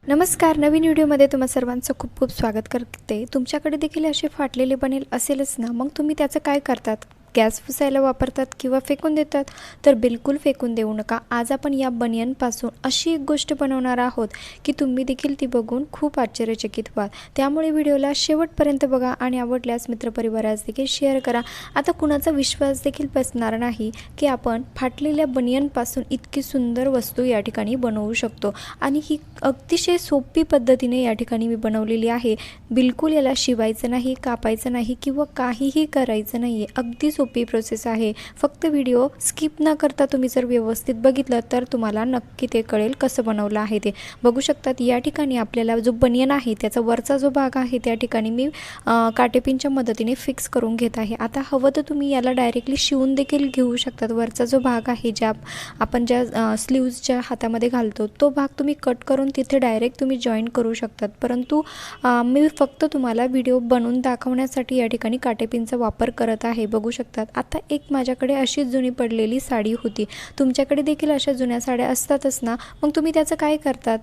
नमस्कार. नवीन व्हिडिओमध्ये तुम्हा सर्वांचं खूप खूप स्वागत करते. तुमच्याकडे देखील असे फाटलेले बनेल असेलच ना, मग तुम्ही त्याचं काय करतात? गॅस पुसायला वापरतात किंवा फेकून देतात? तर बिलकुल फेकून देऊ नका. आज आपण या बनियनपासून अशी एक गोष्ट बनवणार आहोत की तुम्ही देखील ती बघून खूप आश्चर्यचकित व्हाल. त्यामुळे व्हिडिओला शेवटपर्यंत बघा आणि आवडल्यास मित्रपरिवारास देखील शेअर करा. आता कुणाचा विश्वास देखील बसणार नाही की आपण फाटलेल्या बनियनपासून इतकी सुंदर वस्तू या ठिकाणी बनवू शकतो आणि ही अतिशय सोपी पद्धतीने या ठिकाणी मी बनवलेली आहे. बिलकुल याला शिवायचं नाही, कापायचं नाही किंवा काहीही करायचं नाही आहे. अगदी सोपी प्रोसेस आहे. फक्त व्हिडिओ स्किप न करता तुम्ही जर व्यवस्थित बघितलं तर तुम्हाला नक्की ते कळेल कसं बनवलं आहे ते. बघू शकतात या ठिकाणी आपल्याला जो बनियन आहे त्याचा वरचा जो भाग आहे त्या ठिकाणी मी काटेपिनच्या मदतीने फिक्स करून घेत आहे. आता हवं तर तुम्ही याला डायरेक्टली शिवून देखील घेऊ शकतात. वरचा जो भाग आहे आपण ज्या स्लीव्जच्या हातामध्ये घालतो तो भाग तुम्ही कट करून तिथे डायरेक्ट तुम्ही जॉईन करू शकतात. परंतु मी फक्त तुम्हाला व्हिडिओ बनवून दाखवण्यासाठी या ठिकाणी काटेपिनचा वापर करत आहे. बघू शकतात. आता एक माझ्याकडे अशी जुनी पडलेली साडी होती. तुमच्याकडे देखील अशा जुन्या साड्या असतातच ना, मग तुम्ही त्याचं काय करतात?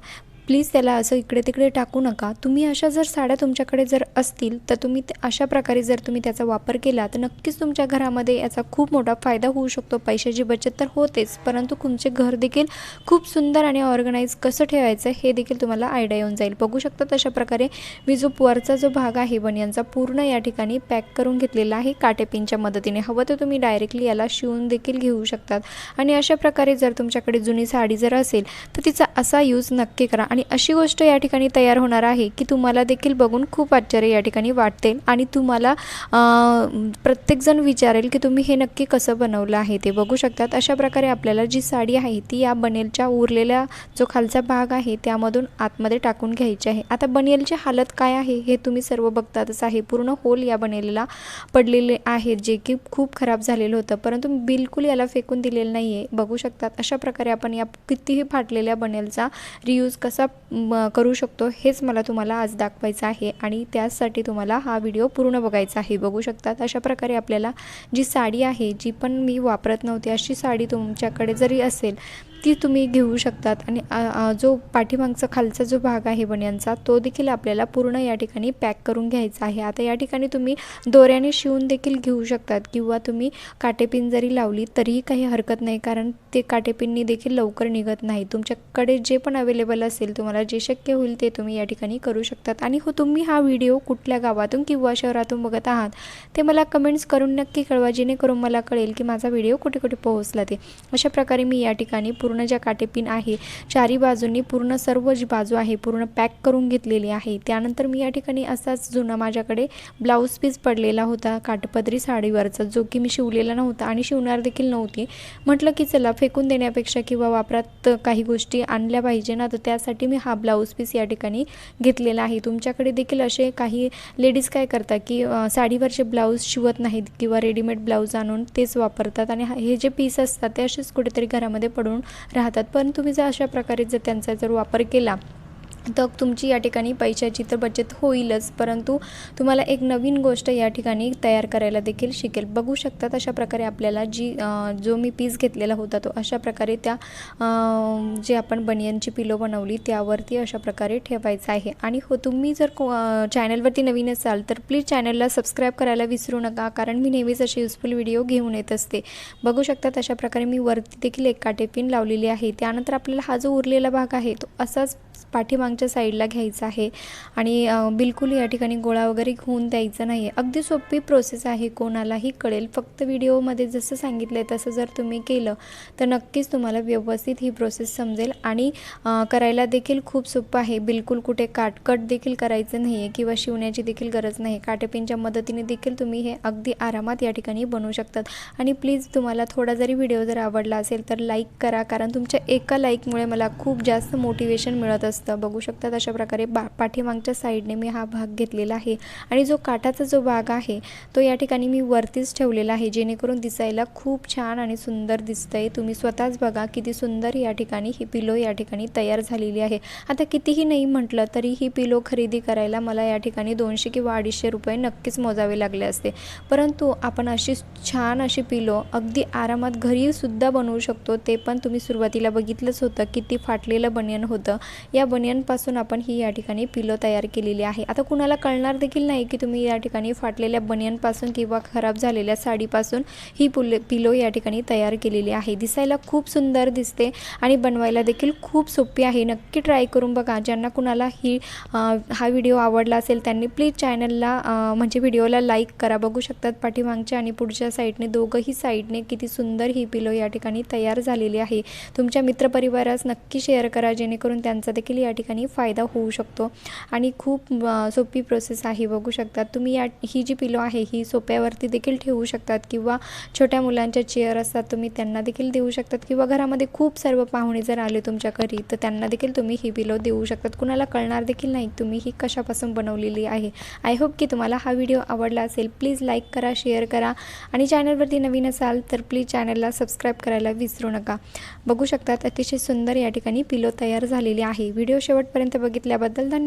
प्लीज त्याला असं इकडे तिकडे टाकू नका. तुम्ही अशा जर साड्या तुमच्याकडे जर असतील तर तुम्ही अशा प्रकारे जर तुम्ही त्याचा वापर केला तर नक्कीच तुमच्या घरामध्ये याचा खूप मोठा फायदा होऊ शकतो. पैशाची बचत तर होतेच, परंतु तुमचे घर देखील खूप सुंदर आणि ऑर्गनाइज कसं ठेवायचं हे देखील तुम्हाला आयडिया येऊन जाईल. बघू शकता अशा प्रकारे मी जो वरचा जो भाग आहे बनियनचा पूर्ण या ठिकाणी पॅक करून घेतलेला आहे काटेपिनच्या मदतीने. हवं तर तुम्ही डायरेक्टली याला शिवून देखील घेऊ शकतात. आणि अशा प्रकारे जर तुमच्याकडे जुनी साडी जर असेल तर तिचा असा यूज नक्की करा. आणि अशी गोष्ट या ठिकाणी तयार होणार आहे की तुम्हाला देखील बघून खूप आश्चर्य या ठिकाणी वाटेल आणि तुम्हाला प्रत्येकजण विचारेल की तुम्ही हे नक्की कसं बनवलं आहे ते. बघू शकतात अशा प्रकारे आपल्याला जी साडी आहे ती या बनियनच्या उरलेल्या जो खालचा भाग आहे त्यामधून आतमध्ये टाकून घ्यायची आहे. आता बनियनची हालत काय आहे हे तुम्ही सर्व बघतातच आहे. पूर्ण होल या बनियनला पडलेले आहेत जे की खूप खराब झालेलं होतं, परंतु बिलकुल याला फेकून दिलेलं नाही आहे. बघू शकतात अशा प्रकारे आपण या कितीही फाटलेल्या बनियनचा रियूज कसा करू शकतो हेच मला तुम्हाला आज दाखवायचं आहे आणि त्यासाठी तुम्हाला हा व्हिडिओ पूर्ण बघायचा आहे. बघू शकतात अशा प्रकारे आपल्याला जी साडी आहे जी पण मी वापरत नव्हती अशी साडी तुमच्याकडे जरी असेल ती तुम्ही घेऊ शकतात. आणि जो पाठीमागचा खालचा जो भाग आहे बनियनचा तो देखील आपल्याला पूर्ण या ठिकाणी पॅक करून घ्यायचा आहे. आता या ठिकाणी तुम्ही दोऱ्याने शिवून देखील घेऊ शकतात किंवा तुम्ही काटेपिन जरी लावली तरीही काही हरकत नाही, कारण ते काटेपिननी देखील लवकर निघत नाही. तुमच्याकडे जे पण अवेलेबल असेल तुम्हाला जे शक्य होईल ते तुम्ही या ठिकाणी करू शकतात. आणि हो, तुम्ही हा व्हिडिओ कुठल्या गावातून किंवा शहरातून बघत आहात ते मला कमेंट्स करून नक्की कळवा, जेणेकरून मला कळेल की माझा व्हिडिओ कुठे कुठे पोहोचला ते. अशा प्रकारे मी या ठिकाणी पूर्ण ज्या काटेपिन आहे चारी बाजूंनी पूर्ण सर्व जी बाजू आहे पूर्ण पॅक करून घेतलेली आहे. त्यानंतर मी या ठिकाणी असाच जुना माझ्याकडे ब्लाऊज पीस पडलेला होता काठपदरी साडीवरचा, जो की मी शिवलेला नव्हता आणि शिवणार देखील नव्हती. म्हटलं की चला फेकून देण्यापेक्षा किंवा वापरात काही गोष्टी आणल्या पाहिजे ना, तर त्यासाठी मी हा ब्लाऊज पीस या ठिकाणी घेतलेला आहे. तुमच्याकडे देखील असे काही लेडीज काय करतात की साडीवरचे ब्लाऊज शिवत नाहीत किंवा रेडीमेड ब्लाऊज आणून तेच वापरतात आणि हे जे पीस असतात ते असेच कुठेतरी घरामध्ये पडून राहतात. पण तुम्ही जर अशा प्रकारे जर त्यांचा जर वापर केला तर तुमची या ठिकाणी पैशाची तर बचत होईलच, परंतु तुम्हाला एक नवीन गोष्ट या ठिकाणी तयार करायला देखील शिकेल. बघू शकतात अशा प्रकारे आपल्याला जो मी पीस घेतलेला होता तो अशा प्रकारे त्या जे आपण बनियनची पिलो बनवली त्यावरती अशा प्रकारे ठेवायचं आहे. आणि हो, तुम्ही जर चॅनलवरती नवीन असाल तर प्लीज चॅनलला सबस्क्राईब करायला विसरू नका, कारण मी नेहमीच असे युजफुल व्हिडिओ घेऊन येत असते. बघू शकतात अशा प्रकारे मी वरती देखील एक काटेपिन लावलेली आहे. त्यानंतर आपल्याला हा जो उरलेला भाग आहे तो असाच पाठीमागच्या साईडला घ्यायचा आहे आणि बिलकुल या ठिकाणी गोळा वगैरे होऊन द्यायचा नाही आहे. अगदी सोपी प्रोसेस आहे, कोणालाही कळेल. फक्त व्हिडिओमध्ये जसं सांगितलं आहे तसं जर तुम्ही केलं तर नक्कीच तुम्हाला व्यवस्थित ही प्रोसेस समजेल आणि करायला देखील खूप सोपं आहे. बिलकुल कुठे काटकट देखील करायचं नाही आहे किंवा शिवण्याची देखील गरज नाही. काटेपिनच्या मदतीने देखील तुम्ही हे अगदी आरामात या ठिकाणी बनवू शकतात. आणि प्लीज तुम्हाला थोडा जरी व्हिडिओ जर आवडला असेल तर लाईक करा, कारण तुमच्या एका लाईकमुळे मला खूप जास्त मोटिवेशन मिळत असतं. बघू शकतात अशा प्रकारे पाठीमागच्या साईडने मी हा भाग घेतलेला आहे आणि जो काठाचा जो भाग आहे तो या ठिकाणी मी वरतीच ठेवलेला आहे, जेणेकरून दिसायला खूप छान आणि सुंदर दिसतंय. तुम्ही स्वतःच बघा किती सुंदर या ठिकाणी ही पिलो या ठिकाणी तयार झालेली आहे. आता कितीही नाही म्हटलं तरी ही पिलो खरेदी करायला मला या ठिकाणी 200 किंवा 250 रुपये नक्कीच मोजावे लागले असते, परंतु आपण अशी छान अशी पिलो अगदी आरामात घरी सुद्धा बनवू शकतो. ते पण तुम्ही सुरुवातीला बघितलंच होतं किती फाटलेलं बनियन होतं. या त्या बनियनपासून आपण ही या ठिकाणी पिलो तयार केलेली आहे। आता कुणाला कळणार देखील नाही की तुम्ही या ठिकाणी फाटलेल्या बनियनपासून किंवा खराब झालेल्या साडीपासून ही पिलो या ठिकाणी तयार केलेली आहे। दिसायला खूप सुंदर दिसते आणि बनवायला देखील खूप सोपी आहे। नक्की ट्राय करून बघा। ज्यांना कुणाला हा व्हिडिओ आवडला असेल त्यांनी प्लीज चॅनलला म्हणजे व्हिडिओला लाईक करा। बघू शकतात पाठीमागच्या आणि पुढच्या साईडने दोघंही साईडने किती सुंदर ही पिलो या ठिकाणी तयार झालेली आहे। तुमच्या मित्रपरिवारास नक्की शेअर करा जेणेकरून त्यांचा देखील या ठिकाणी फायदा होऊ शकतो आणि खूप सोपी प्रोसेस आहे। बघू शकतात तुम्ही ही जी पिलो आहे ही सोफ्यावरती देखील ठेवू शकतात किंवा छोट्या मुलांच्या चेअर असतात तुम्ही त्यांना देखील देऊ शकतात किंवा घरामध्ये खूप सर्व पाहुणे जर आले तुमच्या घरी तर त्यांना देखील तुम्ही ही पिलो देऊ शकतात। कुणाला कळणार देखील नाही तुम्ही ही कशापासून बनवलेली आहे। आय होप की तुम्हाला हा व्हिडिओ आवडला असेल। प्लीज लाईक करा, शेअर करा आणि चॅनलवरती नवीन असाल तर प्लीज चॅनलला सबस्क्राईब करायला विसरू नका। बघू शकतात अतिशय सुंदर या ठिकाणी पिलो तयार झालेली आहे। व्हिडिओ शेवटपर्यंत बघितल्याबद्दल धन्यवाद।